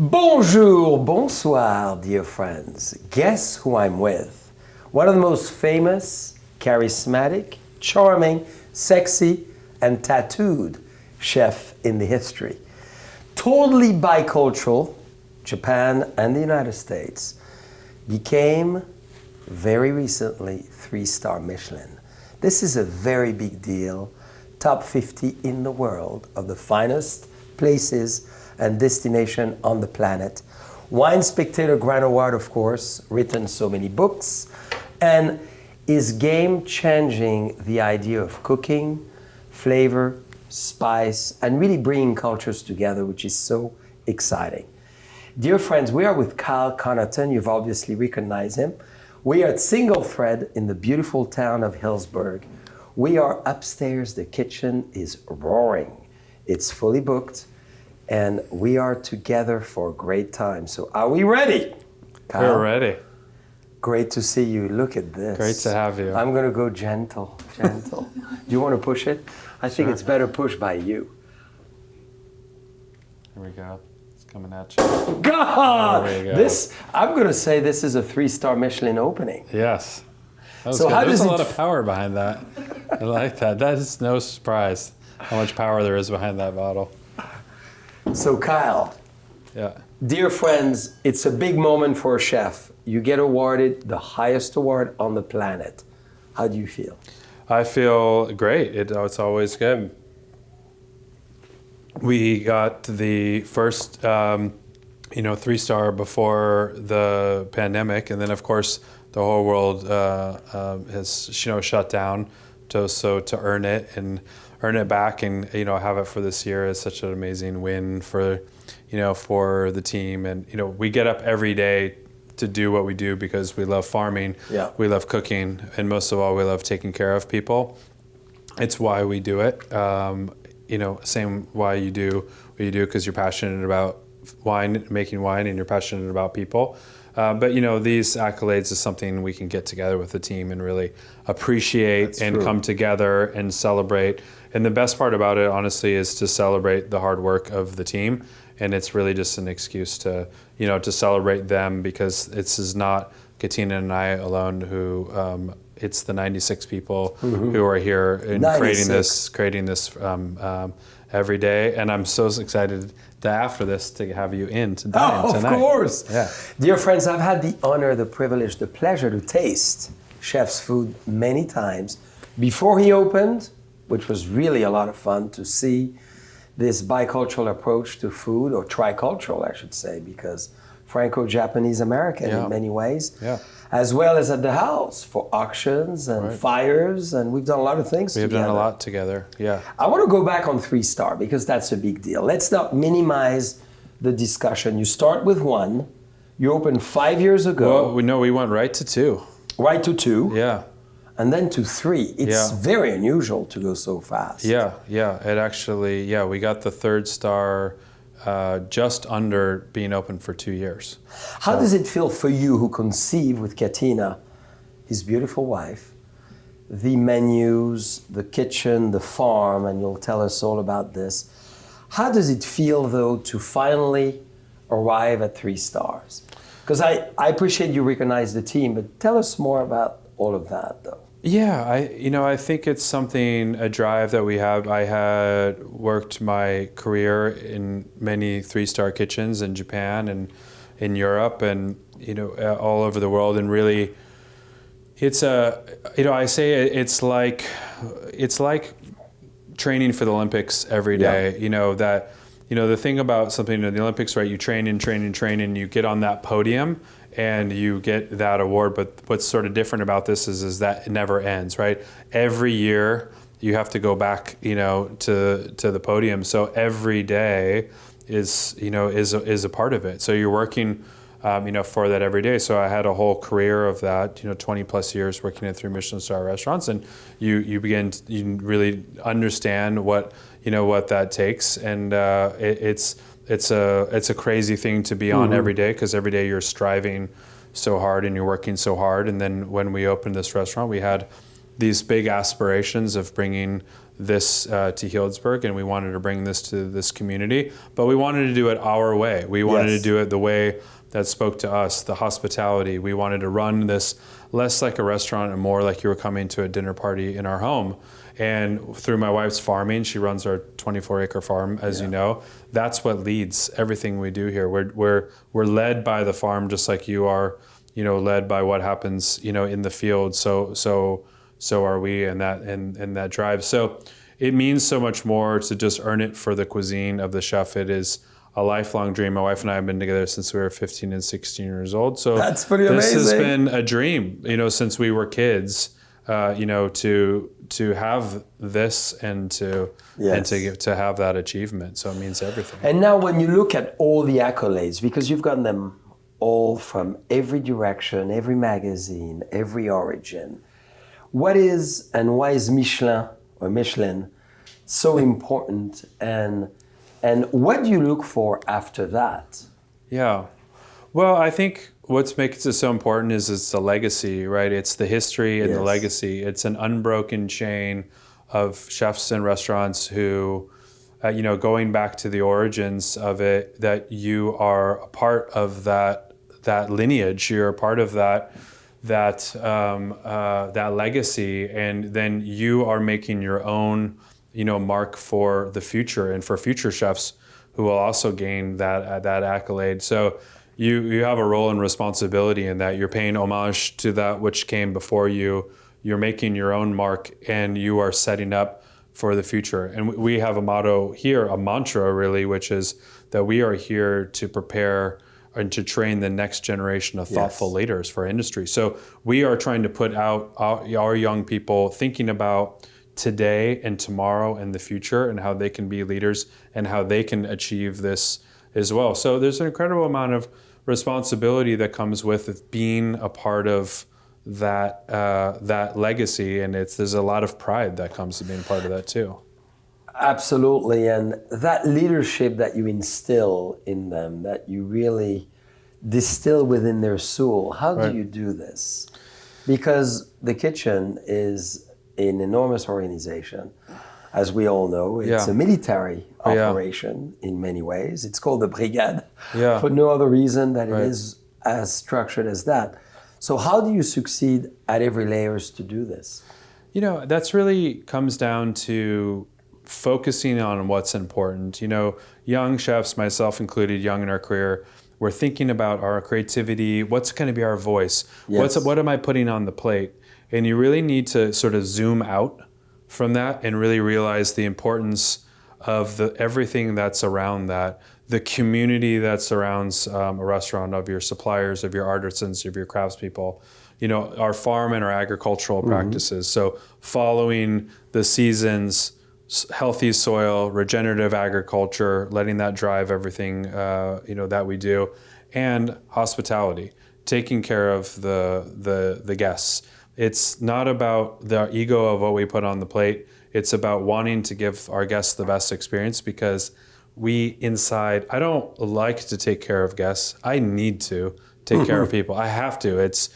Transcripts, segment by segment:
Bonjour, bonsoir, dear friends. Guess who I'm with? One of the most famous, charismatic, charming, sexy, and tattooed chef in the history. Totally bicultural, Japan and the United States became very recently 3-star Michelin. This is a very big deal. Top 50 in the world of the finest places and destination on the planet. Wine Spectator Grand Award, of course, written so many books, and is game-changing the idea of cooking, flavor, spice, and really bringing cultures together, which is so exciting. Dear friends, we are with Kyle Connaughton. You've obviously recognized him. We are at Single Thread in the beautiful town of Hillsburg. We are upstairs. The kitchen is roaring. It's fully booked. And we are together for a great time. So are we ready? Kyle? We're ready. Great to see you. Look at this. Great to have you. I'm going to go gentle. Do you want to push it? I think it's better pushed by you. Here we go. It's coming at you. God! There we go. This, I'm going to say this is a 3-star Michelin opening. Yes. That was So good. how There's does a it lot of power behind that. I like that. That is no surprise how much power there is behind that bottle. So Kyle, Yeah. dear friends, it's a big moment for a chef. You get awarded the highest award on the planet. How do you feel? I feel great. It's always good. We got the first, 3-star before the pandemic, and then of course the whole world has shut down to earn it and earn it back, and have it for this year is such an amazing win for the team. And we get up every day to do what we do because we love farming, we love cooking, and most of all we love taking care of people. It's why we do it. Same why you do what you do, because you're passionate about making wine, and you're passionate about people. But these accolades is something we can get together with the team and really appreciate and come together and celebrate. And the best part about it, honestly, is to celebrate the hard work of the team. And it's really just an excuse to celebrate them, because this is not Katina and I alone who. It's the 96 people who are here and creating this every day. And I'm so excited after this to have you in to dine tonight. Of course. Yeah. Dear friends, I've had the honor, the privilege, the pleasure to taste chef's food many times. Before he opened, which was really a lot of fun to see this bicultural approach to food, or tricultural, I should say, because Franco-Japanese-American in many ways, as well as at the house for auctions and fires, and we've done a lot of things together. We've done a lot together, yeah. I want to go back on 3-star because that's a big deal. Let's not minimize the discussion. You start with 1, you opened 5 years ago. Well, we went right to 2. Right to 2. Yeah. And then to 3. It's very unusual to go so fast. Yeah. It actually, we got the 3rd star just under being open for 2 years. How does it feel for you, who conceived with Katina, his beautiful wife, the menus, the kitchen, the farm, and you'll tell us all about this. How does it feel, though, to finally arrive at 3 stars? Because I appreciate you recognize the team, but tell us more about all of that, though. Yeah, I think it's a drive that we have. I had worked my career in many 3-star kitchens in Japan and in Europe and, all over the world. And really, it's I say it's like training for the Olympics every day. The thing about something in the Olympics, right? You train and you get on that podium and you get that award. But what's sort of different about this is that it never ends, right? Every year you have to go back, to the podium. So every day is a part of it. So you're working, for that every day. So I had a whole career of that, 20 plus years working at 3 Michelin star restaurants, and you really understand what that takes, and it's a crazy thing to be on every day, because every day you're striving so hard and you're working so hard. And then when we opened this restaurant, we had these big aspirations of bringing this to Healdsburg, and we wanted to bring this to this community, but we wanted to do it our way. We wanted to do it the way that spoke to us, the hospitality. We wanted to run this less like a restaurant and more like you were coming to a dinner party in our home. And through my wife's farming, she runs our 24-acre farm, as you know. That's what leads everything we do here. We're led by the farm, just like you are, led by what happens, in the field. So are we, and that drive. So it means so much more to just earn it for the cuisine of the chef. It is a lifelong dream. My wife and I have been together since we were 15 and 16 years old. So that's pretty amazing. This has been a dream, since we were kids. To have this and to have that achievement. So it means everything. And now when you look at all the accolades, because you've gotten them all from every direction, every magazine, every origin, what is and why is Michelin so important, and what do you look for after that? Yeah. Well, I think what makes it so important is it's the legacy, right? It's the history and the legacy. It's an unbroken chain of chefs and restaurants who, going back to the origins of it, that you are a part of that lineage. You're a part of that legacy, and then you are making your own, mark for the future and for future chefs who will also gain that accolade. So you have a role and responsibility in that. You're paying homage to that which came before you. You're making your own mark, and you are setting up for the future. And we have a motto here, a mantra really, which is that we are here to prepare and to train the next generation of thoughtful leaders for industry. So we are trying to put out our young people thinking about today and tomorrow and the future, and how they can be leaders and how they can achieve this as well. So there's an incredible amount of responsibility that comes with being a part of that legacy, and there's a lot of pride that comes to being part of that too. Absolutely, and that leadership that you instill in them, that you really distill within their soul. How do you do this? Because the kitchen is an enormous organization. As we all know, it's a military operation in many ways. It's called the brigade for no other reason that it is as structured as that. So how do you succeed at every layers to do this? That's really comes down to focusing on what's important. Young chefs, myself included, young in our career, we're thinking about our creativity, what's going to be our voice, what am I putting on the plate? And you really need to sort of zoom out from that and really realize the importance of everything that's around that, the community that surrounds a restaurant, of your suppliers, of your artisans, of your craftspeople, our farm and our agricultural practices. So following the seasons, healthy soil, regenerative agriculture, letting that drive everything that we do, and hospitality, taking care of the guests. It's not about the ego of what we put on the plate. It's about wanting to give our guests the best experience, because I don't like to take care of guests. I need to take care of people. I have to. It's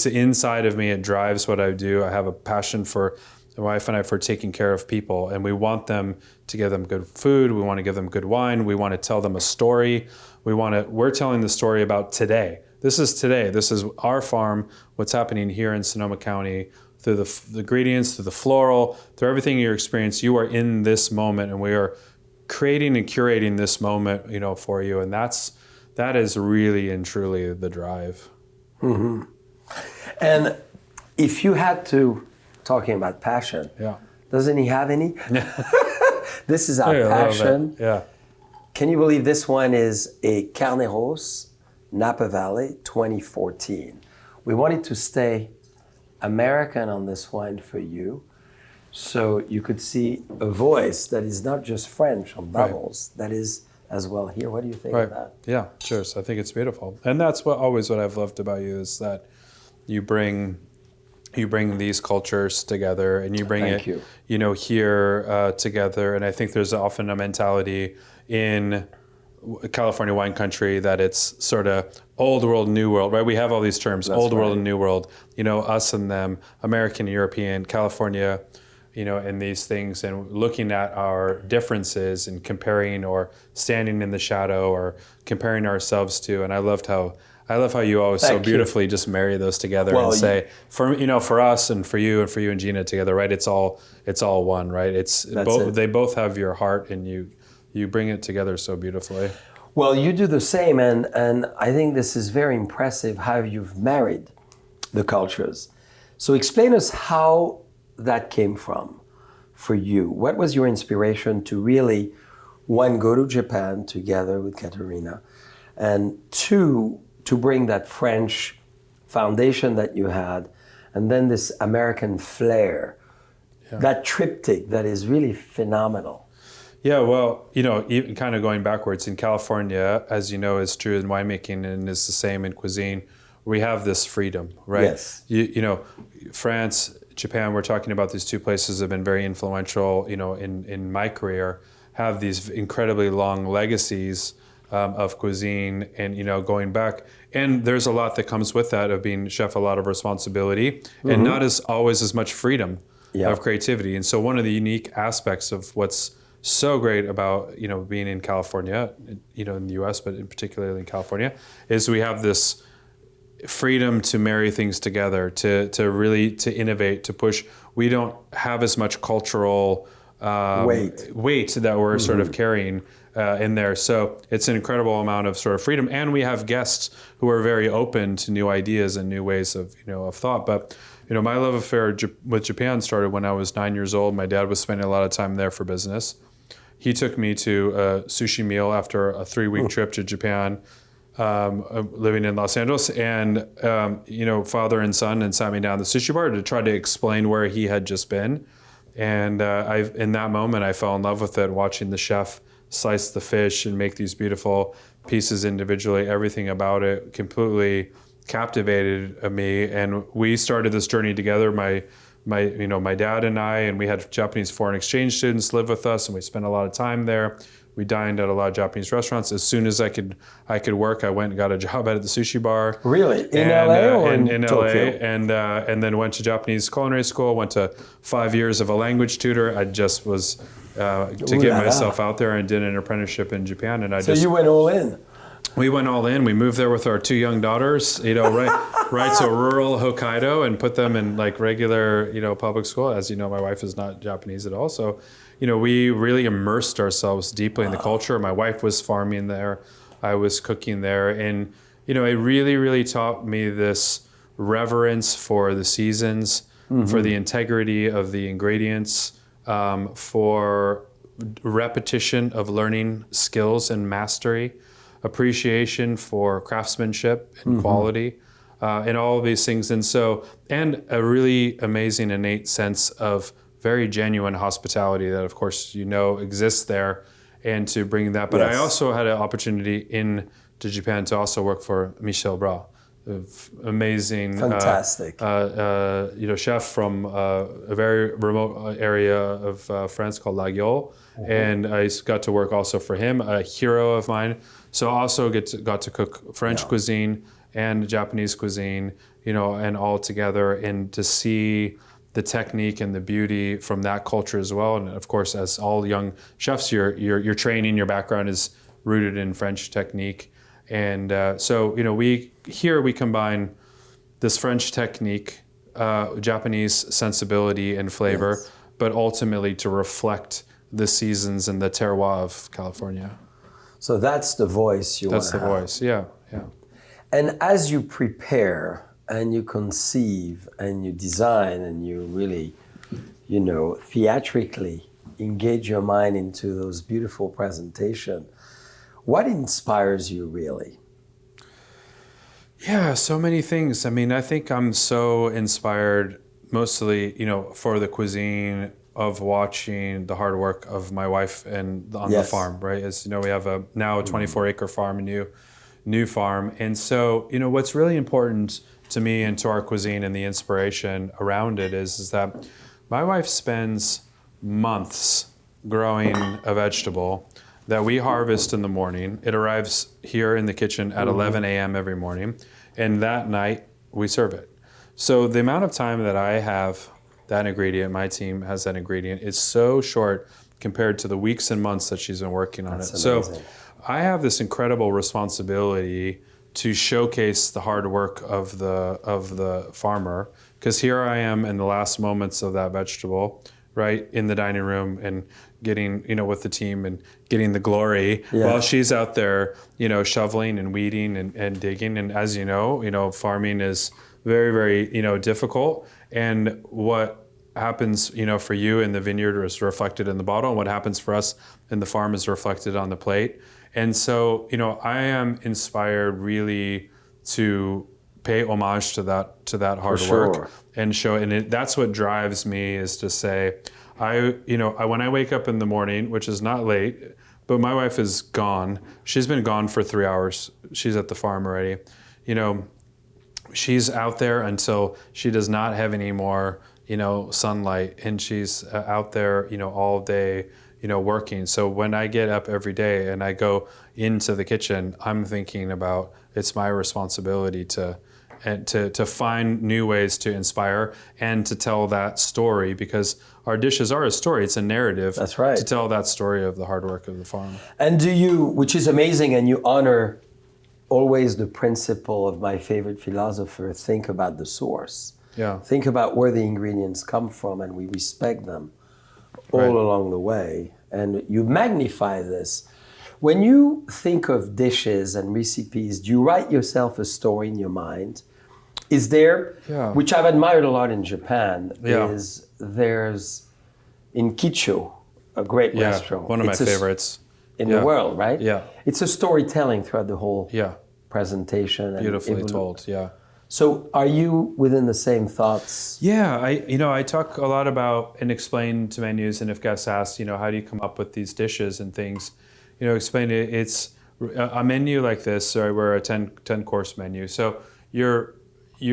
inside of me. It drives what I do. I have a passion for my wife and I for taking care of people, and we want them to give them good food. We want to give them good wine. We want to tell them a story. We're telling the story about today. This is today. This is our farm, what's happening here in Sonoma County, through the ingredients, through the floral, through everything you experience. You are in this moment, and we are creating and curating this moment, for you. And that is really and truly the drive. Mm-hmm. And if you had to, talking about passion, doesn't he have any? This is our passion. Yeah. Can you believe this one is a Carneros, Napa Valley, 2014. We wanted to stay American on this wine for you, so you could see a voice that is not just French on bubbles, that is as well here. What do you think of that? Yeah, cheers. I think it's beautiful. And that's what I've loved about you, is that you bring these cultures together, and you bring here together. And I think there's often a mentality in California wine country that it's sort of old world, new world, right? We have all these terms, That's old world right. and new world, you know, us and them, American, European, California, you know, and these things, and looking at our differences and comparing or standing in the shadow or comparing ourselves to. And I love how you always so Thank you. beautifully just marry those together and Well, say, for you know, for us and for you and Gina together, right? It's all one, right? It's That's both. it. They both have your heart, and you bring it together so beautifully. Well, you do the same, and I think this is very impressive how you've married the cultures. So explain us how that came from for you. What was your inspiration to really, one, go to Japan together with Katerina, and two, to bring that French foundation that you had, and then this American flair, that triptych that is really phenomenal. Yeah, well, you know, even kind of going backwards in California, as you know, is true in winemaking and is the same in cuisine. We have this freedom, right? Yes. You know, France, Japan. We're talking about these two places have been very influential. You know, in my career, have these incredibly long legacies of cuisine, and you know, going back. And there's a lot that comes with that of being chef. A lot of responsibility, and not as always as much freedom of creativity. And so, one of the unique aspects of what's so great about, you know, being in California, you know, in the U.S., but in particularly in California, is we have this freedom to marry things together, to really to innovate, to push. We don't have as much cultural weight that we're sort of carrying in there. So it's an incredible amount of sort of freedom, and we have guests who are very open to new ideas and new ways of, you know, of thought. But you know, my love affair with Japan started when I was 9 years old. My dad was spending a lot of time there for business. He took me to a sushi meal after a 3-week trip to Japan, living in Los Angeles, and you know, father and son, and sat me down at the sushi bar to try to explain where he had just been. And in that moment, I fell in love with it, watching the chef slice the fish and make these beautiful pieces individually. Everything about it completely captivated me, and we started this journey together. My dad and I, and we had Japanese foreign exchange students live with us, and we spent a lot of time there. We dined at a lot of Japanese restaurants. As soon as I could work, I went and got a job at the sushi bar. Really? In LA or in LA, Tokyo? and then went to Japanese culinary school. Went to 5 years of a language tutor. I just was to get myself out there, and did an apprenticeship in Japan. And So you went all in. We went all in. We moved there with our 2 young daughters, you know, right to rural Hokkaido, and put them in like regular, you know, public school. As you know, my wife is not Japanese at all. So, you know, we really immersed ourselves deeply in the culture. My wife was farming there. I was cooking there. And, you know, it really, really taught me this reverence for the seasons, for the integrity of the ingredients, for repetition of learning skills and mastery, appreciation for craftsmanship and quality, and all of these things. And so, and a really amazing innate sense of very genuine hospitality that, of course, you know, exists there, and to bring that. But I also had an opportunity to Japan to also work for Michel Bras, amazing, Fantastic. You know, chef from a very remote area of France called La Gueule, and I got to work also for him, a hero of mine. So I also got to cook French cuisine and Japanese cuisine, you know, and all together, and to see the technique and the beauty from that culture as well. And of course, as all young chefs, your training, your background is rooted in French technique. And so, you know, we combine this French technique, Japanese sensibility and flavor, but ultimately to reflect the seasons and the terroir of California. So that's the voice you want to have. That's the voice, yeah. And as you prepare and you conceive and you design and you really, you know, theatrically engage your mind into those beautiful presentations, what inspires you really? Yeah, so many things. I mean, I think I'm so inspired mostly, you know, for the cuisine of watching the hard work of my wife and on the farm, right? As you know, we have now a 24-acre farm, a new farm. And so, you know, what's really important to me and to our cuisine and the inspiration around it is that my wife spends months growing a vegetable that we harvest in the morning. It arrives here in the kitchen at 11 a.m. every morning, and that night we serve it. So the amount of time that I have that ingredient, my team has that ingredient, is so short compared to the weeks and months that she's been working on it. Amazing. So I have this incredible responsibility to showcase the hard work of the farmer, because here I am in the last moments of that vegetable, right, in the dining room and getting, with the team and getting the glory while she's out there, shoveling and weeding and digging. And as you know, farming is very, very, difficult. And what happens, for you in the vineyard is reflected in the bottle, and what happens for us in the farm is reflected on the plate. And so, I am inspired really to pay homage to that hard work and show. And that's what drives me, is to say, when I wake up in the morning, which is not late, but my wife is gone. She's been gone for 3 hours. She's at the farm already. She's out there until she does not have any more, sunlight, and she's out there, all day, working. So when I get up every day and I go into the kitchen, I'm thinking about, it's my responsibility to find new ways to inspire and to tell that story, because our dishes are a story. It's a narrative. That's right. To tell that story of the hard work of the farm. And which is amazing, and you honor always the principle of my favorite philosopher, think about the source. Yeah. Think about where the ingredients come from, and we respect them all along the way. And you magnify this. When you think of dishes and recipes, do you write yourself a story in your mind? Is there, which I've admired a lot in Japan, is there's in Kicho, a great restaurant. One of my favorites. In the world, right? Yeah. It's a storytelling throughout the whole presentation. Beautifully told, So are you within the same thoughts? Yeah, I talk a lot about and explain to menus, and if guests ask, how do you come up with these dishes and things, explain it. It's a menu like this, or we're a 10 course menu. So you're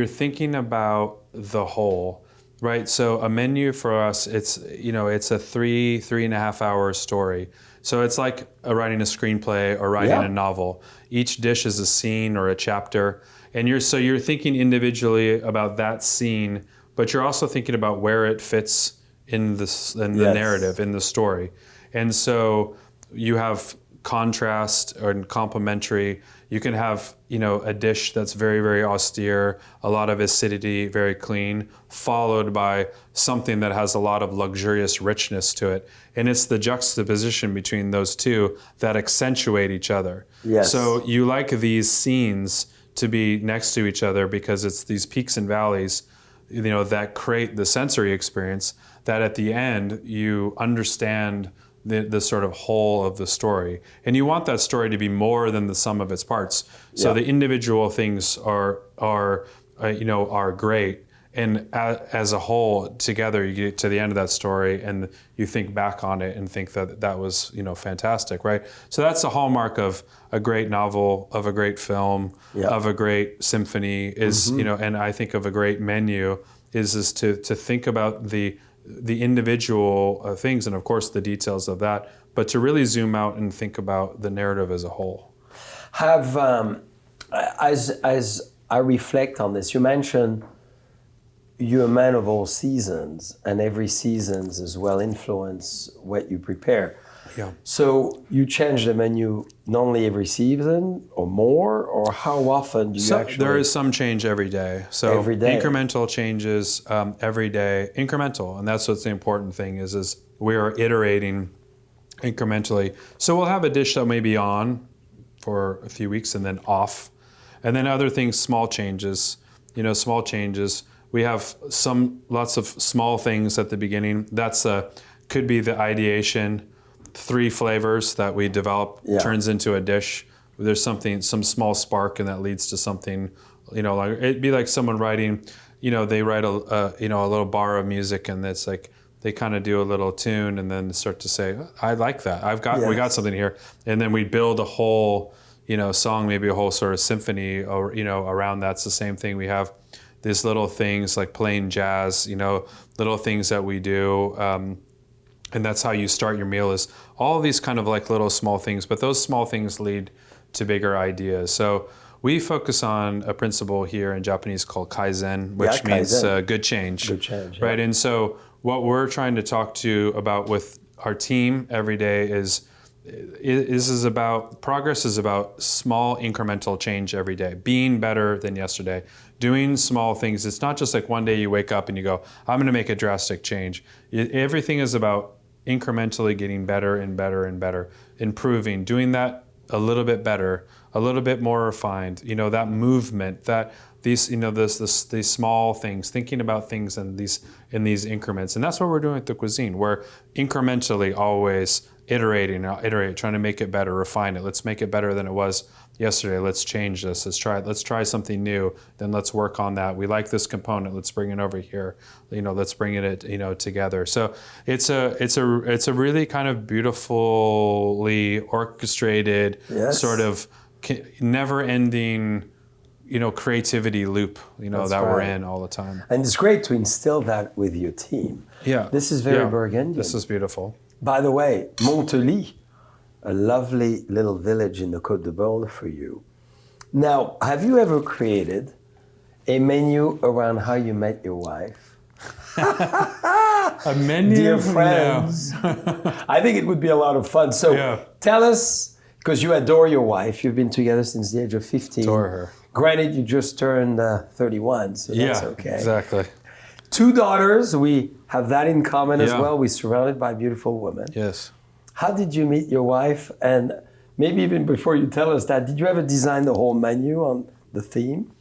thinking about the whole, right? So a menu for us, it's a 3.5 hour story. So it's like writing a screenplay or writing a novel. Each dish is a scene or a chapter. And you're thinking individually about that scene, but you're also thinking about where it fits in the narrative, in the story. And so you have contrast or complementary. You can have, a dish that's very, very austere, a lot of acidity, very clean, followed by something that has a lot of luxurious richness to it. And it's the juxtaposition between those two that accentuate each other. Yes. So you like these scenes to be next to each other because it's these peaks and valleys, that create the sensory experience, that at the end you understand the sort of whole of the story. And you want that story to be more than the sum of its parts. So the individual things are great. And as a whole, together, you get to the end of that story and you think back on it and think that was, fantastic, right? So that's the hallmark of a great novel, of a great film, of a great symphony is, and I think of a great menu is to think about the individual things and of course the details of that, but to really zoom out and think about the narrative as a whole. As I reflect on this, you mentioned you're a man of all seasons, and every seasons as well influence what you prepare. Yeah. So you change the menu not only every season or more, or how often do you actually? There is some change every day. So every day. Incremental changes every day. Incremental, and that's what's the important thing is we are iterating incrementally. So we'll have a dish that may be on for a few weeks and then off. And then other things, small changes. We have lots of small things at the beginning. That's could be the ideation. 3 flavors that we develop turns into a dish. There's some small spark, and that leads to something, like it'd be like someone writing, they write a little bar of music, and it's like they kind of do a little tune and then start to say, I like that. We got something here. And then we build a whole, song, maybe a whole sort of symphony or, around that's the same thing. We have these little things like playing jazz, little things that we do. And that's how you start your meal, is all these kind of like little small things, but those small things lead to bigger ideas. So we focus on a principle here in Japanese called kaizen, which means good change. Good change, right? And so what we're trying to talk to about with our team every day is about progress is about small incremental change every day, being better than yesterday, doing small things. It's not just like one day you wake up and you go, I'm going to make a drastic change. Everything is about incrementally getting better and better and better, improving, doing that a little bit better, a little bit more refined, that movement, that these, these small things, thinking about things in these increments. And that's what we're doing with the cuisine. We're incrementally always iterating, trying to make it better, refine it. Let's make it better than it was yesterday. Let's change this. Let's try something new. Then let's work on that. We like this component. Let's bring it over here. Let's bring it, together. So it's a really kind of beautifully orchestrated, sort of never-ending, creativity loop, that we're in all the time. And it's great to instill that with your team. Yeah. This is very Burgundian. This is beautiful. By the way, Montely, a lovely little village in the Côte de Beaune for you. Now, have you ever created a menu around how you met your wife? A menu? Dear friends, I think it would be a lot of fun. So tell us, because you adore your wife, you've been together since the age of 15. Adore her. Granted, you just turned 31, so that's okay. Exactly. 2 daughters, we have that in common as well. We're surrounded by beautiful women. Yes. How did you meet your wife? And maybe even before you tell us that, did you ever design the whole menu on the theme?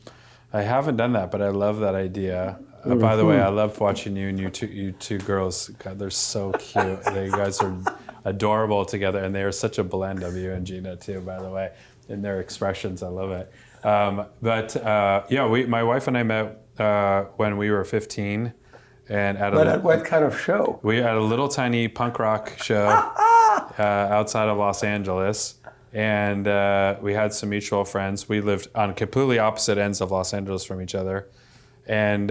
I haven't done that, but I love that idea. By the way, I love watching you and you two girls. God, they're so cute. You guys are adorable together, and they are such a blend of you and Gina too, by the way, in their expressions. I love it. My wife and I met when we were 15, and at what kind of show? We had a little tiny punk rock show outside of Los Angeles, and we had some mutual friends. We lived on completely opposite ends of Los Angeles from each other, and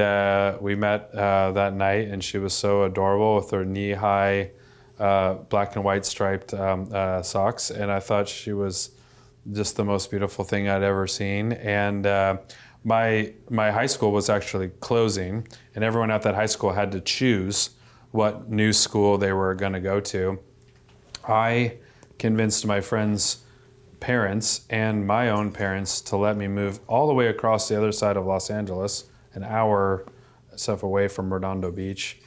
we met that night. And she was so adorable with her knee-high black and white striped socks, and I thought she was just the most beautiful thing I'd ever seen. And my high school was actually closing, and everyone at that high school had to choose what new school they were going to go to. I convinced my friends' parents and my own parents to let me move all the way across the other side of Los Angeles, an hour away from Redondo Beach,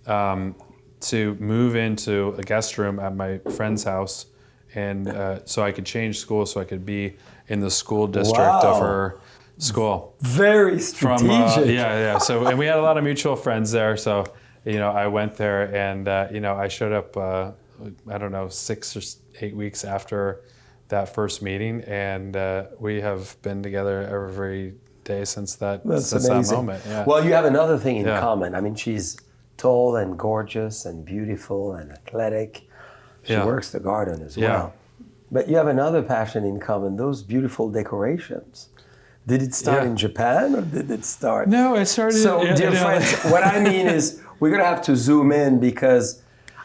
to move into a guest room at my friend's house, and so I could change schools, so I could be in the school district of her school. Very strategic. So, and we had a lot of mutual friends there. So, I went there, and I showed up. I don't know, 6 or 8 weeks after that first meeting, and we have been together every day since that. That's since amazing. That moment. Yeah. Well, you have another thing in common. I mean, she's tall and gorgeous and beautiful and athletic. She works the garden as well. But you have another passion in common, those beautiful decorations. Did it start in Japan, or did it start? No, it started... So, dear friends, what I mean is we're going to have to zoom in, because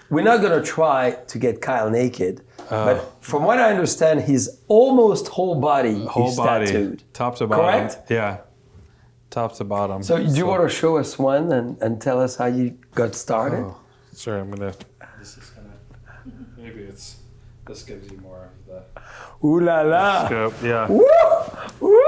we're not going to try to get Kyle naked. But from what I understand, his almost whole body is tattooed. Top to bottom. Correct? Yeah. Top to bottom. So do you want to show us one and tell us how you got started? Oh, sorry, I'm going to... This is going to... Maybe it's... This gives you more of the... Ooh la la! Scope. Yeah. Woo! Woo!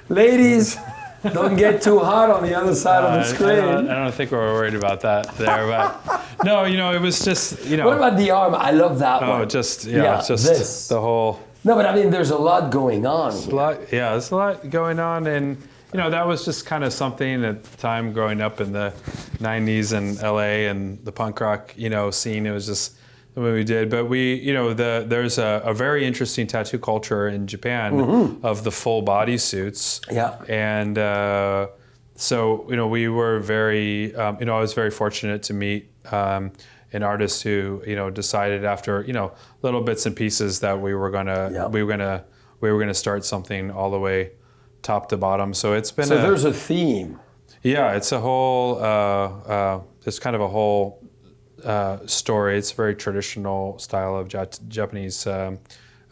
Ladies, don't get too hot on the other side of the screen. I don't think we're worried about that there, but... No, it was just, What about the arm? I love that one. It's just this. The whole... No, but I mean, there's a lot going on. There's a lot going on, and that was just kind of something at the time growing up in the 90s in LA and the punk rock, scene. It was just what we did. But there's a very interesting tattoo culture in Japan of the full body suits. Yeah. And so, we were very, I was very fortunate to meet an artist who, decided after, little bits and pieces that we were gonna start something all the way top to bottom. So it's been there's a theme. Yeah, it's a whole, it's kind of a whole story. It's a very traditional style of Japanese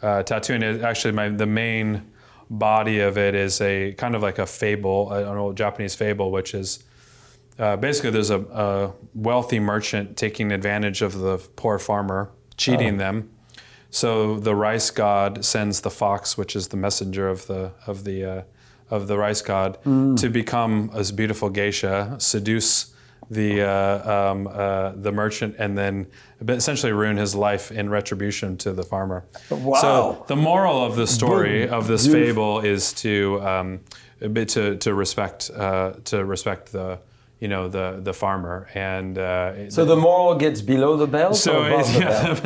tattooing. Actually, the main body of it is a kind of like a fable, an old Japanese fable, which is basically there's a wealthy merchant taking advantage of the poor farmer, cheating them. So the rice god sends the fox, which is the messenger of the rice god, to become a beautiful geisha, seduce the merchant, and then essentially ruin his life in retribution to the farmer. Wow. So the moral of the story of this fable is to respect the farmer, and so the moral gets below the belt or above the belt?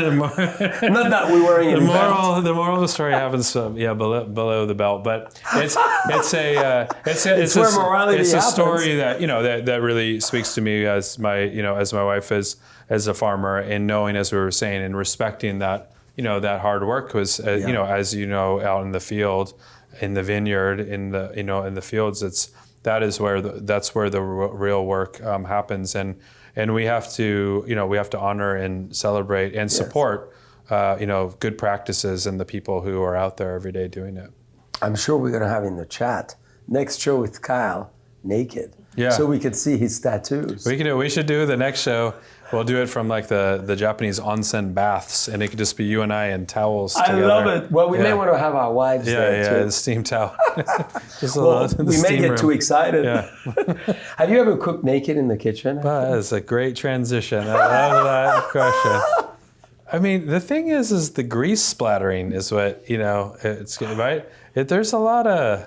Not that we're wearing any belt. The moral of the story happens below the belt, but it's where morality happens. A story that that really speaks to me as my wife as a farmer, and knowing, as we were saying, and respecting that that hard work was as out in the field, in the vineyard, in the fields. That's where the real work happens, and we have to honor and celebrate and support good practices and the people who are out there every day doing it. I'm sure we're gonna have in the chat next show with Kyle naked, so we could see his tattoos. We should do the next show. We'll do it from like the Japanese onsen baths, and it could just be you and I in towels together. I love it. Well, we may want to have our wives there too. Yeah, the steam towel. We may get too excited. Yeah. Have you ever cooked naked in the kitchen? That is a great transition. I love that question. I mean, the thing is the grease splattering is what, it's right. There's a lot of...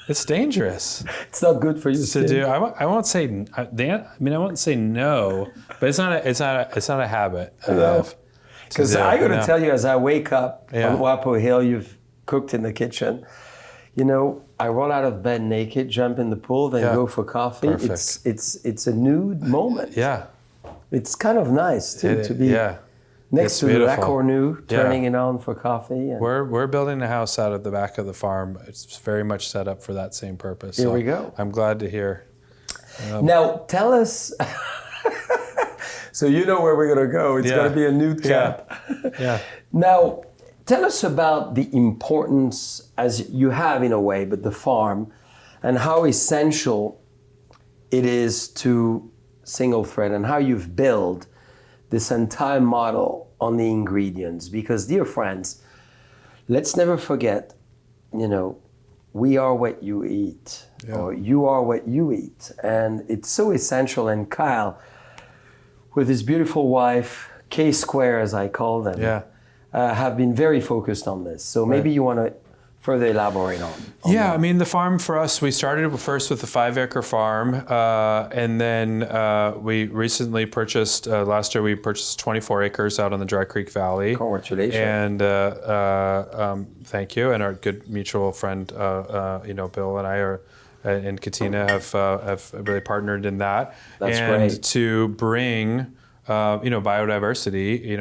It's dangerous. It's not good for you to do. I won't say. I won't say no, but it's not a habit. Because I got to tell you, as I wake up on Wapo Hill, you've cooked in the kitchen. I roll out of bed naked, jump in the pool, then go for coffee. Perfect. It's a nude moment. Yeah. It's kind of nice too to be. Next to the Racornu, turning it on for coffee. And we're building a house out of the back of the farm. It's very much set up for that same purpose. Here we go. I'm glad to hear. Now, tell us, so you know where we're going to go. It's going to be a nude camp. Yeah. Now, tell us about the importance, as you have in a way, but the farm, and how essential it is to single thread, and how you've built this entire model on the ingredients. Because, dear friends, let's never forget, we are what you eat, or you are what you eat. And it's so essential. And Kyle, with his beautiful wife, K-Square as I call them, have been very focused on this. So maybe you want to further elaborate on that. I mean, the farm for us, we started first with a 5-acre farm, and then we recently purchased, last year we purchased 24 acres out on the Dry Creek Valley. Congratulations. And thank you. And our good mutual friend, Bill and I and Katina have really partnered in that. That's great. And to bring biodiversity,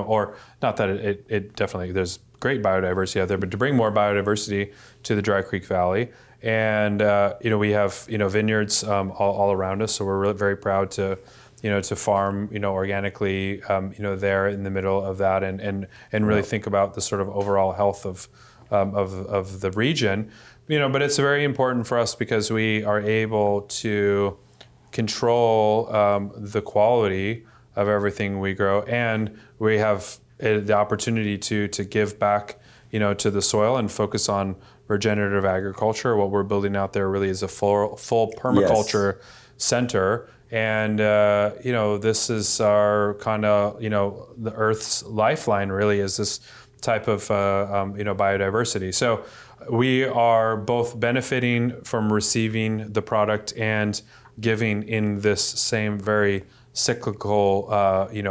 or not that it definitely, there's great biodiversity out there, but to bring more biodiversity to the Dry Creek Valley. And, we have, vineyards all around us. So we're really very proud to farm, organically, there in the middle of that and really think about the sort of overall health of the region, but it's very important for us because we are able to control the quality of everything we grow, and we have the opportunity to give back, to the soil and focus on regenerative agriculture. What we're building out there really is a full permaculture center, and this is our kind of the Earth's lifeline. Really, is this type of biodiversity. So we are both benefiting from receiving the product and giving in this same very cyclical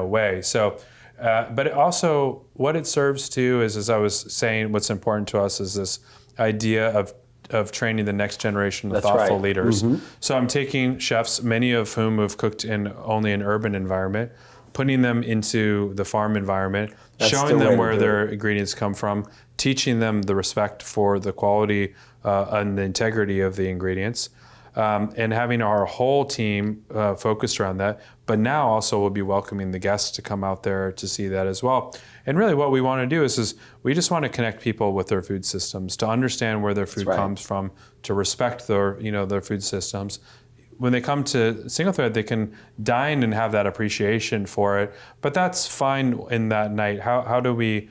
way. So. But it also, what it serves to is, as I was saying, what's important to us is this idea of training the next generation of thoughtful leaders. Mm-hmm. So I'm taking chefs, many of whom have cooked in only an urban environment, putting them into the farm environment, showing them where their ingredients come from, teaching them the respect for the quality and the integrity of the ingredients, and having our whole team focused around that. But now also we'll be welcoming the guests to come out there to see that as well. And really what we want to do is we just want to connect people with their food systems, to understand where their food comes from, to respect their food systems. When they come to Single Thread, they can dine and have that appreciation for it. But that's fine in that night. How do we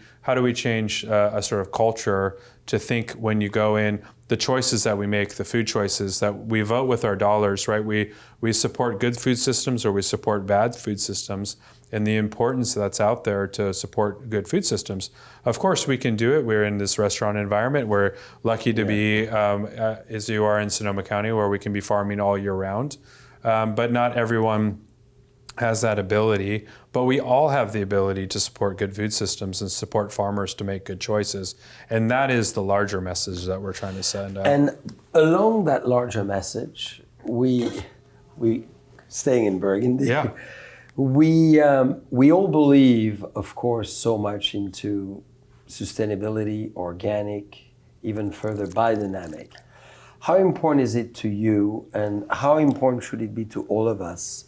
change a sort of culture to think when you go in, the choices that we make, the food choices that we vote with our dollars, right? We support good food systems or we support bad food systems, and the importance that's out there to support good food systems. Of course, we can do it. We're in this restaurant environment. We're lucky to be, as you are in Sonoma County, where we can be farming all year round. But not everyone has that ability, but we all have the ability to support good food systems and support farmers to make good choices. And that is the larger message that we're trying to send out. And along that larger message, we staying in Burgundy, we all believe, of course, so much into sustainability, organic, even further biodynamic. How important is it to you, and how important should it be to all of us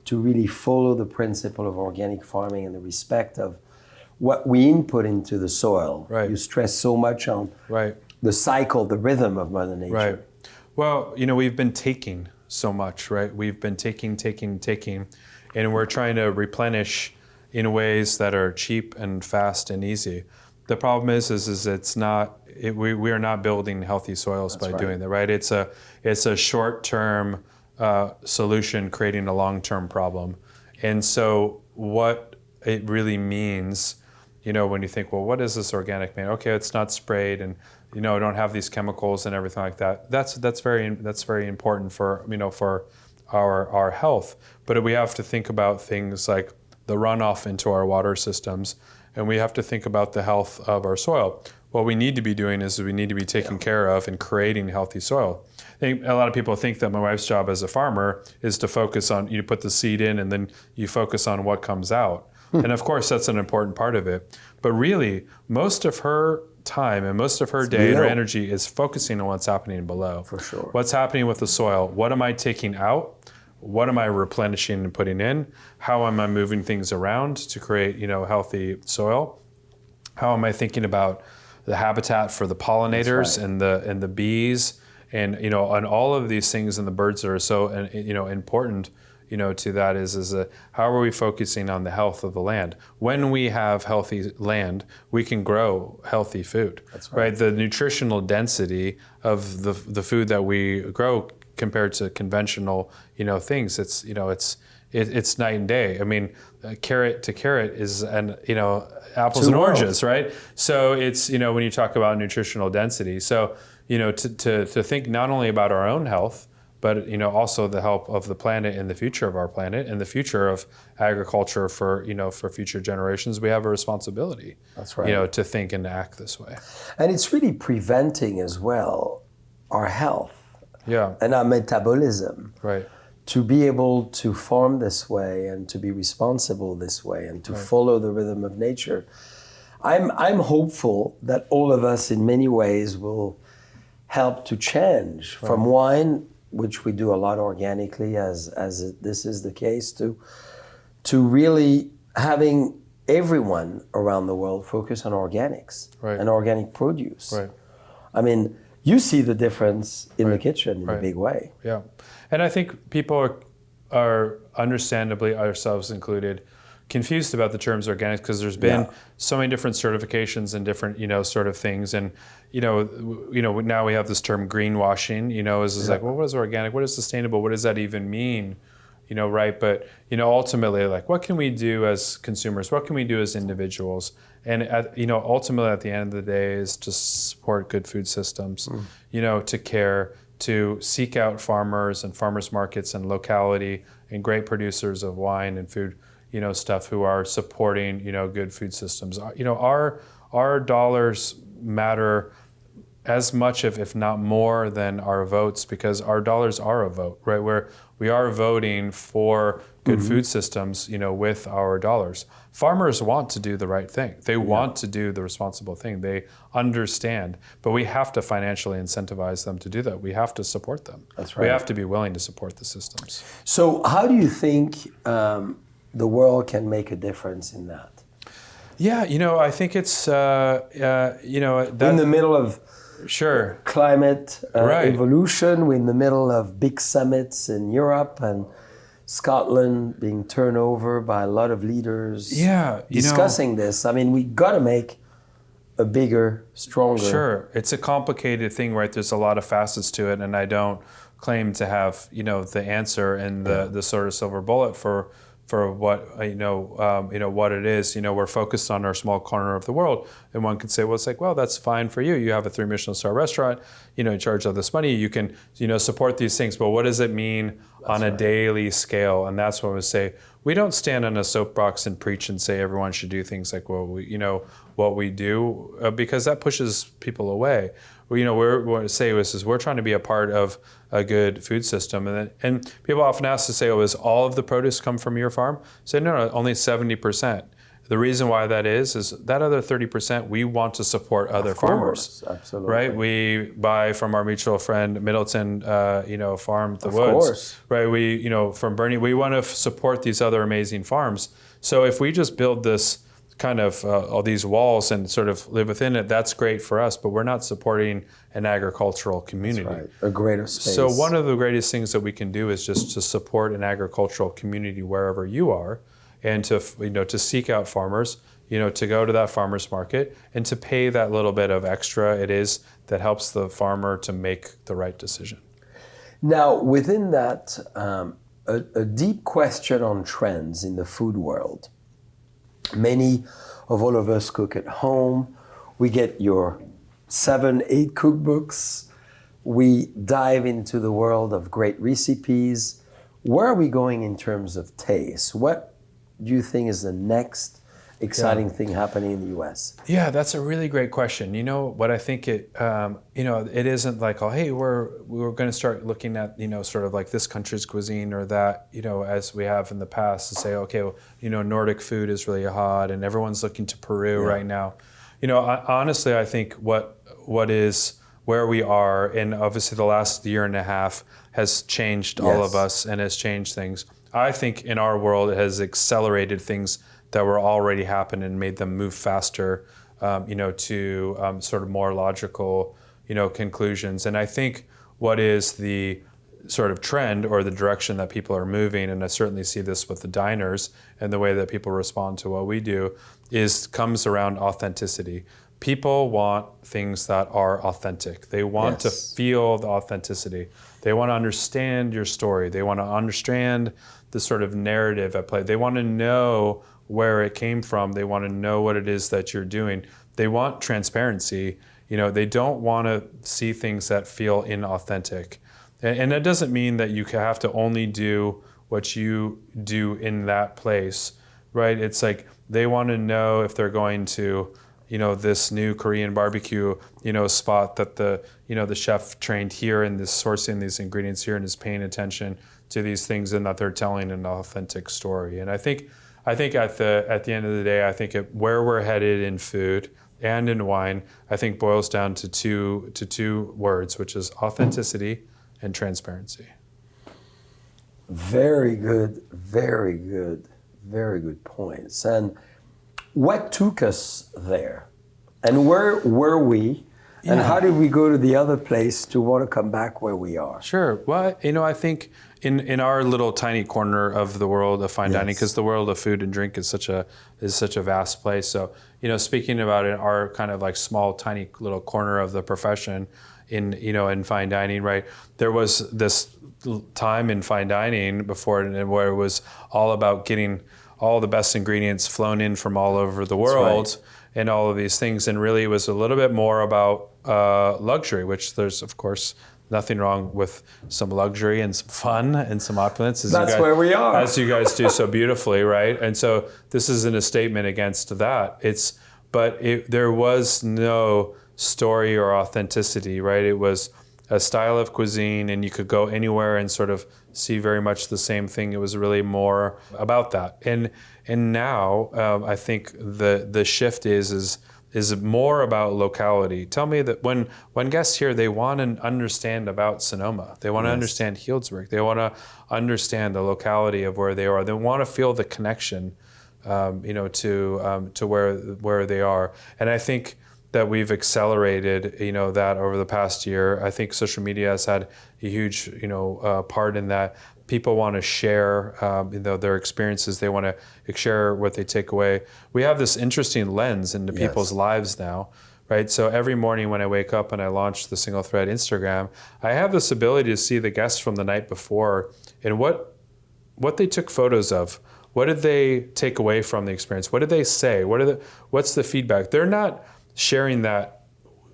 to really follow the principle of organic farming and the respect of what we input into the soil? Right. You stress so much on the cycle, the rhythm of Mother Nature. Right. Well, we've been taking so much, right? We've been taking, and we're trying to replenish in ways that are cheap and fast and easy. The problem is we are not building healthy soils by doing that, right? It's a short-term solution creating a long-term problem. And so what it really means, when you think, well, what does this organic mean? Okay, it's not sprayed and don't have these chemicals and everything like that. That's very important for for our health. But we have to think about things like the runoff into our water systems, and we have to think about the health of our soil. What we need to be doing is we need to be taking care of and creating healthy soil. I think a lot of people think that my wife's job as a farmer is to focus on, you put the seed in and then you focus on what comes out. And of course, that's an important part of it. But really, most of her time and most of her day and her energy is focusing on what's happening below. For sure. What's happening with the soil? What am I taking out? What am I replenishing and putting in? How am I moving things around to create, healthy soil? How am I thinking about the habitat for the pollinators and the bees, and and all of these things, and the birds that are so important to that is how are we focusing on the health of the land? When we have healthy land, we can grow healthy food. That's right. The nutritional density of the food that we grow compared to conventional things, it's night and day. I mean, carrot to carrot is apples and oranges, right? So it's when you talk about nutritional density. So to think not only about our own health, but also the health of the planet and the future of our planet and the future of agriculture for future generations, we have a responsibility. That's right. To think and act this way. And it's really preventing as well our health and our metabolism. Right. To be able to farm this way and to be responsible this way and to follow the rhythm of nature. I'm hopeful that all of us in many ways will help to change from wine, which we do a lot organically this is the case, to really having everyone around the world focus on organics and organic produce. Right. I mean, you see the difference in the kitchen in a big way. Yeah. And I think people are understandably, ourselves included, confused about the terms organic because there's been so many different certifications and different, sort of things. And, now we have this term greenwashing, is like, well, what is organic? What is sustainable? What does that even mean? Right? But, ultimately, like, what can we do as consumers? What can we do as individuals? And, ultimately, at the end of the day is to support good food systems, to care, to seek out farmers and farmers markets and locality and great producers of wine and food, stuff who are supporting, good food systems. Our dollars matter as much, if not more, than our votes, because our dollars are a vote, right? Where we are voting for good food systems, with our dollars. Farmers want to do the right thing. They want to do the responsible thing. They understand, but we have to financially incentivize them to do that. We have to support them. That's right. We have to be willing to support the systems. So how do you think the world can make a difference in that? Yeah, I think it's, that, in the middle of sure climate Right. evolution, we're in the middle of big summits in Europe and Scotland being turned over by a lot of leaders discussing this. I mean, we got to make a bigger, stronger. Sure. It's a complicated thing, right? There's a lot of facets to it, and I don't claim to have, the answer and the sort of silver bullet for what what it is. We're focused on our small corner of the world, and one could say, well, it's like, well, that's fine for you. You have a 3 Michelin star restaurant. You charge all this money. You can support these things, but what does it mean on a daily scale? And that's what we say. We don't stand on a soapbox and preach and say everyone should do things like what we do, because that pushes people away. We're trying to be a part of a good food system, and people often ask to say, "Oh, is all of the produce come from your farm?" Say, no, only 70%. The reason why that is that other 30% we want to support other farmers. Absolutely. Right? We buy from our mutual friend Middleton, farm the Of woods. course. Right? We, from Bernie, we want to support these other amazing farms. So if we just build this kind of all these walls and sort of live within it, that's great for us, but we're not supporting an agricultural community. That's right. A greater space. So one of the greatest things that we can do is just to support an agricultural community wherever you are, and to seek out farmers, to go to that farmer's market and to pay that little bit of extra it is that helps the farmer to make the right decision. Now, within that, a deep question on trends in the food world. Many of all of us cook at home. We get your 7, 8 cookbooks. We dive into the world of great recipes. Where are we going in terms of taste? What do you think is the next exciting thing happening in the U.S.? Yeah, that's a really great question. What I think it isn't like, oh, hey, we're going to start looking at, sort of like this country's cuisine or that, as we have in the past, to say, okay, well, Nordic food is really hot and everyone's looking to Peru right now. Honestly, I think what is where we are, and obviously the last year and a half has changed all of us and has changed things. I think in our world it has accelerated things that were already happening and made them move faster, to sort of more logical, conclusions. And I think what is the sort of trend or the direction that people are moving, and I certainly see this with the diners and the way that people respond to what we do, comes around authenticity. People want things that are authentic. They want to feel the authenticity. They want to understand your story. They want to understand the sort of narrative at play. They want to know where it came from. They want to know what it is that you're doing. They want transparency. They don't want to see things that feel inauthentic. And that doesn't mean that you have to only do what you do in that place, right? It's like they want to know if they're going to, this new Korean barbecue, spot that the chef trained here and is sourcing these ingredients here and is paying attention to these things and that they're telling an authentic story. And I think at the end of the day, I think where we're headed in food and in wine, I think boils down to two words, which is authenticity and transparency. Very good, very good, very good points. And what took us there? And where were we? And how did we go to the other place to want to come back where we are? Sure. Well, I think in our little tiny corner of the world of fine dining, because the world of food and drink is such a vast place. So, speaking about it, our kind of like small, tiny little corner of the profession in fine dining, right? There was this time in fine dining before where it was all about getting all the best ingredients flown in from all over the world and all of these things. And really it was a little bit more about luxury, which there's, of course, nothing wrong with some luxury and some fun and some opulence. That's where we are. As you guys do so beautifully, right? And so this isn't a statement against that. There was no story or authenticity, right? It was a style of cuisine, and you could go anywhere and sort of see very much the same thing. It was really more about that. And now I think the shift is more about locality. Tell me that when guests here, they want to understand about Sonoma. They want to understand Healdsburg. They want to understand the locality of where they are. They want to feel the connection, to where they are. And I think that we've accelerated, that over the past year. I think social media has had a huge, part in that. People want to share, their experiences. They want to share what they take away. We have this interesting lens into people's lives now, right? So every morning when I wake up and I launch the Single Thread Instagram, I have this ability to see the guests from the night before and what they took photos of. What did they take away from the experience? What did they say? What's the feedback? They're not sharing that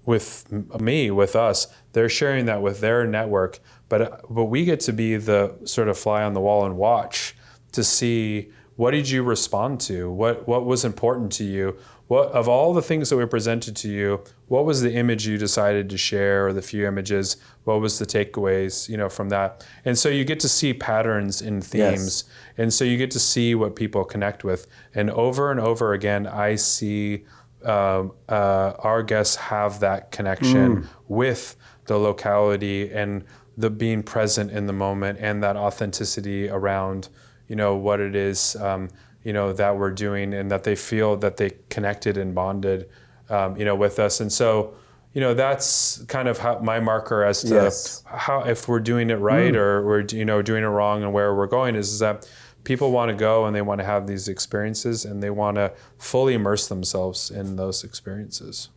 with me, with us. They're sharing that with their network. But we get to be the sort of fly on the wall and watch to see, what did you respond to? What was important to you? What, of all the things that we presented to you, what was the image you decided to share, or the few images? What was the takeaways, from that? And so you get to see patterns in themes. And so you get to see what people connect with. And over again, I see our guests have that connection with the locality and the being present in the moment, and that authenticity around, what it is, that we're doing, and that they feel that they connected and bonded, with us. And so, that's kind of how my marker as to how, if we're doing it right or we're, doing it wrong, and where we're going is that people want to go and they want to have these experiences, and they want to fully immerse themselves in those experiences.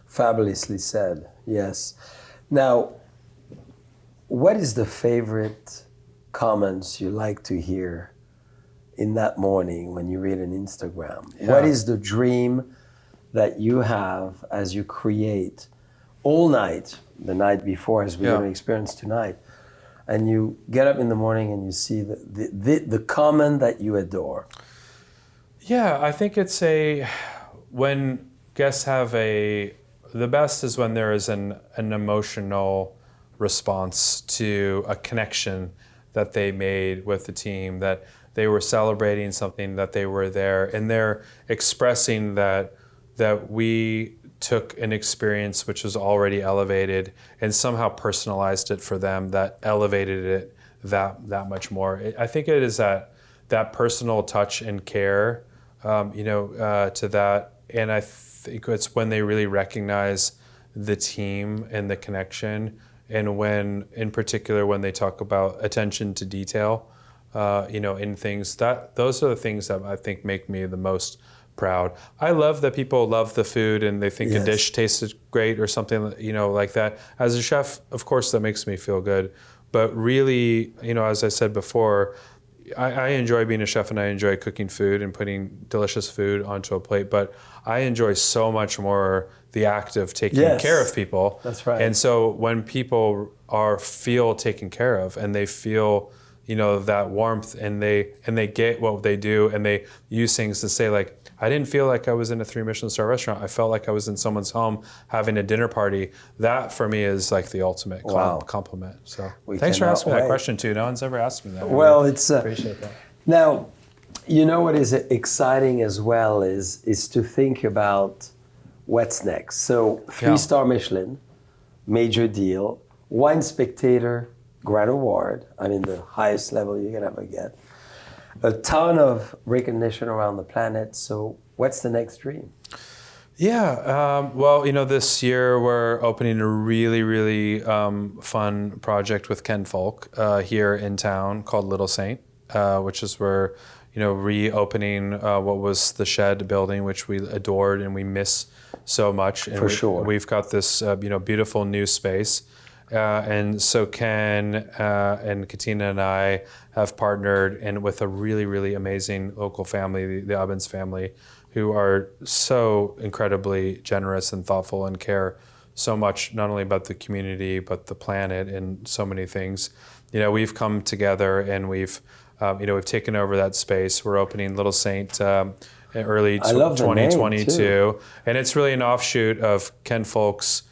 Fabulously said. Yes. Now, what is the favorite comments you like to hear in that morning when you read an Instagram? Yeah. What is the dream that you have as you create all night, the night before, as we're going to experience tonight, and you get up in the morning and you see the comment that you adore? Yeah, I think it's when guests have the best is when there is an emotional response to a connection that they made with the team, that they were celebrating something, that they were there, and they're expressing that we took an experience which was already elevated and somehow personalized it for them, that elevated it that much more. I think it is that personal touch and care, to that, and I think it's when they really recognize the team and the connection. And when, in particular, when they talk about attention to detail, in things, those are the things that I think make me the most proud. I love that people love the food and they think a dish tasted great or something, like that. As a chef, of course, that makes me feel good. But really, as I said before, I enjoy being a chef and I enjoy cooking food and putting delicious food onto a plate, but I enjoy so much more the act of taking care of people. That's right. And so when people feel taken care of and they feel, that warmth, and they get what they do, and they use things to say like, I didn't feel like I was in a 3 Michelin star restaurant. I felt like I was in someone's home having a dinner party. That for me is like the ultimate compliment. So thanks for asking me that question too. No one's ever asked me that. Well, appreciate that. Now, what is exciting as well is to think about what's next. So 3-star Michelin, major deal, Wine Spectator, Grand Award, the highest level you can ever get. A ton of recognition around the planet. So what's the next dream? Yeah, well, this year we're opening a really, really fun project with Ken Folk here in town called Little Saint, which is where, reopening what was the Shed building, which we adored and we miss so much. And sure. We've got this, beautiful new space. And so Ken and Katina and I have partnered and with a really, really amazing local family, the Ubbins family, who are so incredibly generous and thoughtful and care so much, not only about the community, but the planet and so many things. We've come together and we've taken over that space. We're opening Little Saint early 2022. And it's really an offshoot of Ken Folk's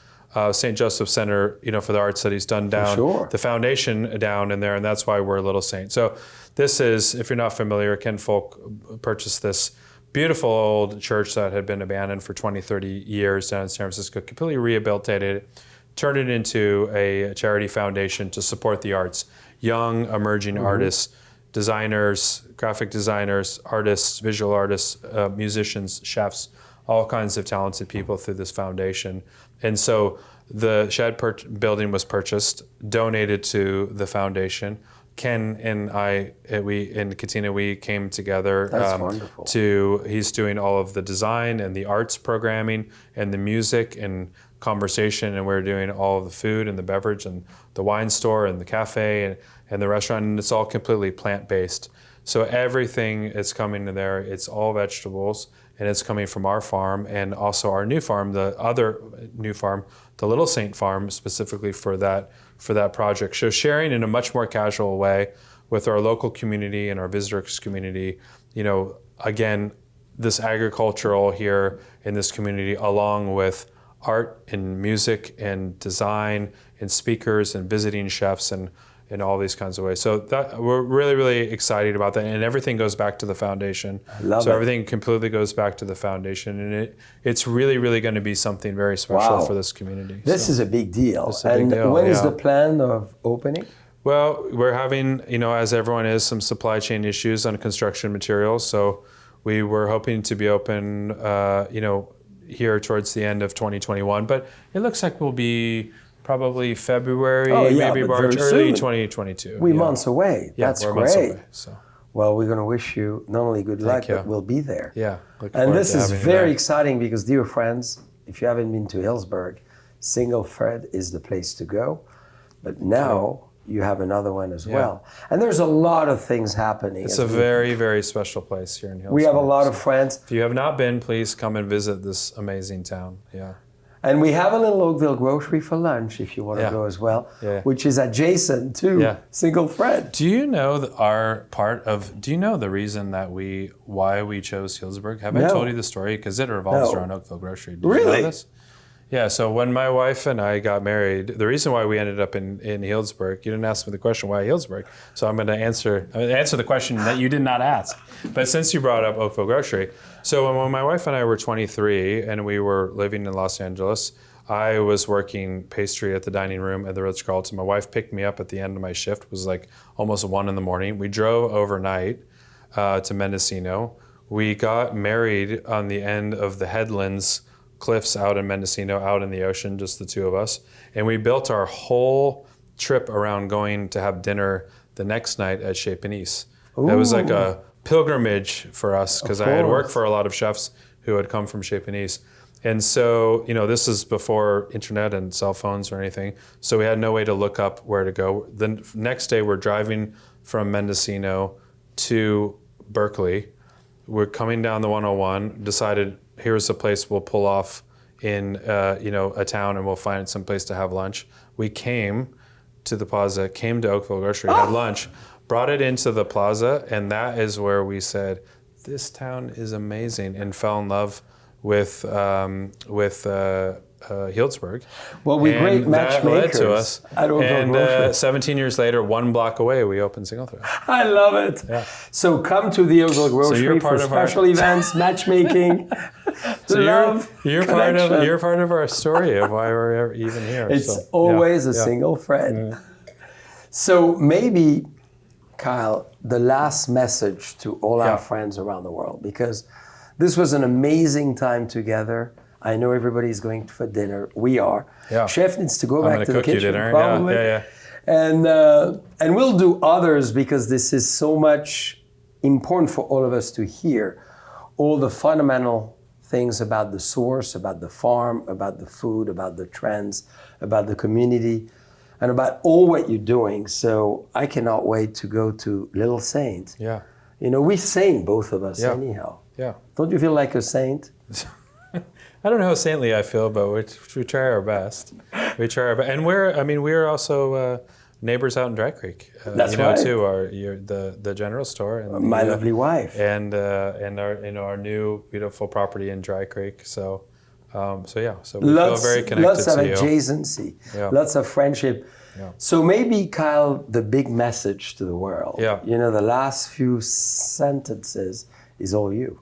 St. Joseph Center, for the art studies done down, sure. the foundation down in there, and that's why we're Little Saint. So this is, if you're not familiar, Ken Folk purchased this beautiful old church that had been abandoned for 20, 30 years down in San Francisco, completely rehabilitated it, turned it into a charity foundation to support the arts, young, emerging artists, designers, graphic designers, artists, visual artists, musicians, chefs, all kinds of talented people through this foundation. And so the shed building was purchased, donated to the foundation. Ken and Katina, we came together. That's wonderful. He's doing all of the design and the arts programming and the music and conversation, and we're doing all of the food and the beverage and the wine store and the cafe and the restaurant, and it's all completely plant-based. So everything is coming in there. It's all vegetables, and it's coming from our farm and also our new farm, the other new farm, the Little Saint farm, specifically for that project. So sharing in a much more casual way with our local community and our visitors community, again, this agricultural here in this community, along with art and music and design and speakers and visiting chefs and in all these kinds of ways. So that we're really, really excited about that. And everything goes back to the foundation. I love so it. Everything completely goes back to the foundation. And it's really, really going to be something very special for this community. This is a big deal. And when is the plan of opening? Well, we're having, as everyone is, some supply chain issues on construction materials. So we were hoping to be open, here towards the end of 2021. But it looks like we'll be probably February, maybe March, early 2022. We're months away. That's we're great. Months away, so. Well, we're going to wish you not only good luck, but we'll be there. Yeah. And this is very exciting because, dear friends, if you haven't been to Hillsburg, Single Thread is the place to go. But now you have another one as well. And there's a lot of things happening. It's a very, very special place here in Hillsburg. We have a lot of friends. If you have not been, please come and visit this amazing town. Yeah. And we have a little Oakville grocery for lunch if you want to go as well, which is adjacent to Single Thread. Do you know the reason that why we chose Hillsburg? Have I told you the story? Because it revolves around Oakville Grocery. Did you know this? Yeah, so when my wife and I got married, the reason why we ended up in Healdsburg, you didn't ask me the question why Healdsburg, so I'm going to answer the question that you did not ask. But since you brought up Oakville Grocery, so when my wife and I were 23 and we were living in Los Angeles, I was working pastry at the dining room at the Ritz-Carlton. My wife picked me up at the end of my shift. It was like almost 1 a.m. We drove overnight to Mendocino. We got married on the end of the Headlands cliffs out in Mendocino, out in the ocean, just the two of us. And we built our whole trip around going to have dinner the next night at Chez Panisse. It was like a pilgrimage for us because I had worked for a lot of chefs who had come from Chez Panisse. And so, this is before internet and cell phones or anything. So we had no way to look up where to go. The next day we're driving from Mendocino to Berkeley. We're coming down the 101, decided here's a place we'll pull off in a town and we'll find some place to have lunch. We came to the plaza, came to Oakville Grocery, had lunch, brought it into the plaza, and that is where we said, this town is amazing, and fell in love with Healdsburg. Well, we're great matchmakers. That led to us. And 17 years later, 1 block away, we opened Single Thread. I love it. Yeah. So come to the Oakville Grocery for special events, matchmaking, love, you're part of our story of why we're even here. It's always a single thread. Yeah. So maybe, Kyle, the last message to all our friends around the world, because this was an amazing time together. I know everybody's going for dinner. We are. Yeah. Chef needs to go back to the kitchen, probably. Yeah. And we'll do others because this is so much important for all of us to hear. All the fundamental things about the source, about the farm, about the food, about the trends, about the community, and about all what you're doing. So I cannot wait to go to Little Saint. Yeah. We saint, both of us, anyhow. Yeah. Don't you feel like a saint? I don't know how saintly I feel, but we try our best. We try our best, and we're also neighbors out in Dry Creek. That's right. Too. The general store and my lovely wife, and our new beautiful property in Dry Creek. So So we feel very connected lots of to you. adjacency, Yeah. lots of friendship. Yeah. So maybe, Kyle, the big message to the world, Yeah. the last few sentences is all you.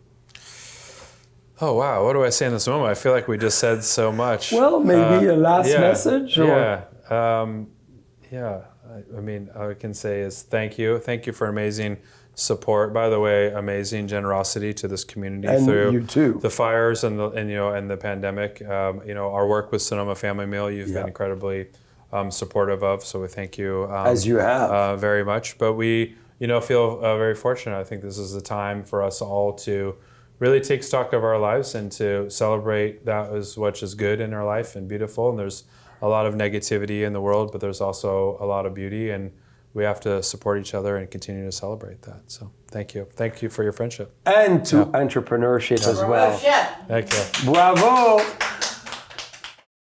Oh wow, what do I say in this moment? I feel like we just said so much. Well, maybe a last yeah, message? Or? I mean, all I can say is thank you. Thank you for amazing support. By the way, amazing generosity to this community And through you too. the fires and the pandemic. Our work with Sonoma Family Meal, you've been incredibly supportive of. So we thank you. As you have. Very much. But we, feel very fortunate. I think this is the time for us all to really take stock of our lives and to celebrate that as much as good in our life and beautiful. And there's a lot of negativity in the world, but there's also a lot of beauty, and we have to support each other and continue to celebrate that. So thank you. Thank you for your friendship. And to entrepreneurship as well. Thank you. Bravo!